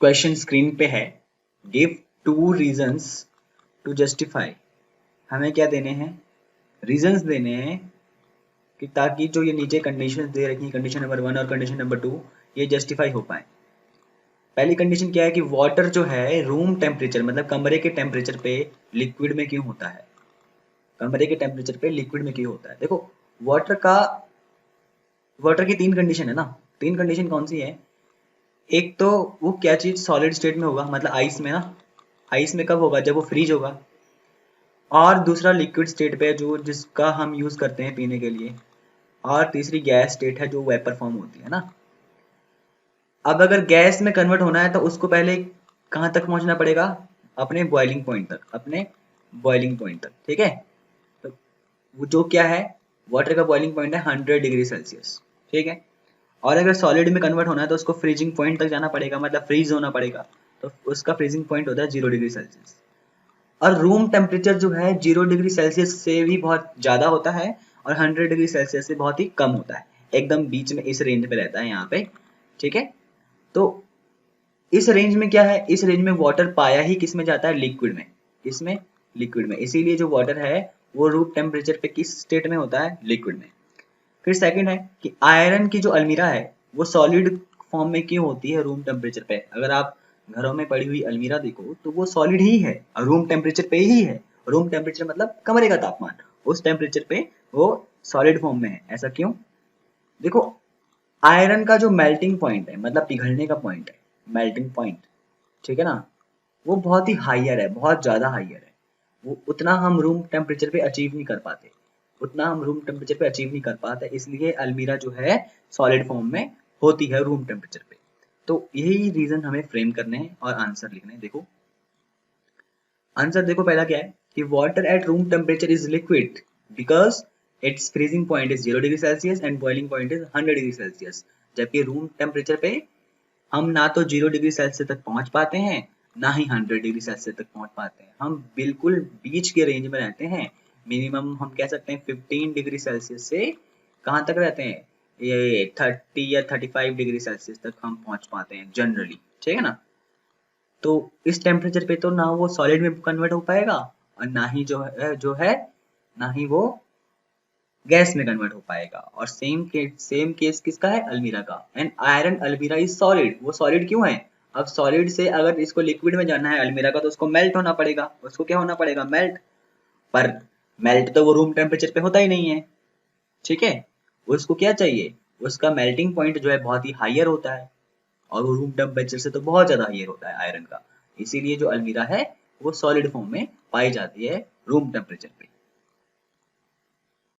Question screen पे है, give 2 reasons to justify. हमें क्या देने हैं, रीजंस देने हैं कि ताकि जो ये नीचे कंडीशन दे रखी है, कंडीशन नंबर 1 और कंडीशन नंबर 2, ये जस्टिफाई हो पाए। पहली कंडीशन क्या है कि वाटर जो है रूम टेम्परेचर मतलब कमरे के टेम्परेचर पे लिक्विड में क्यों होता है, कमरे के टेम्परेचर पे लिक्विड में क्यों होता है। देखो वाटर की 3 कंडीशन है ना, 3 कंडीशन कौन सी है, एक तो वो क्या चीज सॉलिड स्टेट में होगा मतलब आइस में ना, आइस में कब होगा, जब वो फ्रीज होगा, और दूसरा लिक्विड स्टेट पे जो जिसका हम यूज करते हैं पीने के लिए, और तीसरी गैस स्टेट है जो वेपर फॉर्म होती है ना। अब अगर गैस में कन्वर्ट होना है तो उसको पहले कहाँ तक पहुंचना पड़ेगा, अपने बॉइलिंग पॉइंट तक, अपने बॉइलिंग पॉइंट तक, ठीक है। तो वो जो क्या है, वाटर का बॉइलिंग पॉइंट है 100 डिग्री सेल्सियस, ठीक है। और अगर सॉलिड में कन्वर्ट होना है तो उसको फ्रीजिंग पॉइंट तक जाना पड़ेगा, मतलब फ्रीज होना पड़ेगा, तो उसका फ्रीजिंग पॉइंट होता है 0 डिग्री सेल्सियस। और रूम टेम्परेचर जो है 0 डिग्री सेल्सियस से भी बहुत ज़्यादा होता है और 100 डिग्री सेल्सियस से बहुत ही कम होता है, एकदम बीच में इस रेंज पे रहता है यहाँ पे, ठीक है। तो इस रेंज में क्या है, इस रेंज में वाटर पाया ही किस में जाता है, लिक्विड में, किसमें, लिक्विड में। इसीलिए जो वाटर है वो रूम टेम्परेचर पे किस स्टेट में होता है, लिक्विड में। फिर सेकंड है कि आयरन की जो अलमीरा है वो सॉलिड फॉर्म में क्यों होती है रूम टेम्परेचर पे। अगर आप घरों में पड़ी हुई अलमीरा देखो तो वो सॉलिड ही है और रूम टेम्परेचर पे ही है। रूम टेम्परेचर मतलब कमरे का तापमान, उस टेम्परेचर पे वो सॉलिड फॉर्म में है। ऐसा क्यों, देखो आयरन का जो मेल्टिंग पॉइंट है मतलब पिघलने का पॉइंट है, मेल्टिंग पॉइंट, ठीक है ना, वो बहुत ही हाइयर है, बहुत ज्यादा हाइयर है। वो उतना हम रूम टेम्परेचर पे अचीव नहीं कर पाते, उतना हम रूम टेम्परेचर पे अचीव नहीं कर पाते, इसलिए अलमीरा जो है सॉलिड फॉर्म में होती है रूम टेम्परेचर पे। तो यही रीजन हमें फ्रेम करने हैं और आंसर लिखने हैं। देखो आंसर देखो पहला क्या है कि water at room temperature is liquid because it's freezing point is 0 degree Celsius and boiling point is 100 degree Celsius. जबकि रूम टेम्परेचर पे हम ना तो 0 डिग्री सेल्सियस तक पहुंच पाते हैं, ना ही 100 डिग्री सेल्सियस तक पहुंच पाते हैं, हम बिल्कुल बीच के रेंज में रहते हैं। मिनिमम हम कह सकते हैं 15 डिग्री सेल्सियस से कहाँ तक रहते हैं, ये 30 या 35 डिग्री सेल्सियस तक हम पहुंच पाते हैं जनरली, ठीक है ना। तो इस टेम्परेचर पे तो ना वो सॉलिड में कन्वर्ट हो पाएगा और ना ही जो है ना ही वो गैस में कन्वर्ट हो पाएगा। और सेम केस किसका है, अलमीरा का। एंड आयरन अलमीरा इज सॉलिड, वो सॉलिड क्यों है, अब सॉलिड से अगर इसको लिक्विड में जाना है अलमीरा का तो उसको मेल्ट होना पड़ेगा, उसको क्या होना पड़ेगा, मेल्ट। पर मेल्ट तो वो रूम टेम्परेचर पे होता ही नहीं है, ठीक है। उसको क्या चाहिए, उसका मेल्टिंग पॉइंट जो है बहुत ही हाइयर होता है और वो रूम टेम्परेचर से तो बहुत ज्यादा हाइयर होता है आयरन का। इसीलिए जो अलमीरा है वो सॉलिड फॉर्म में पाई जाती है रूम टेम्परेचर पे।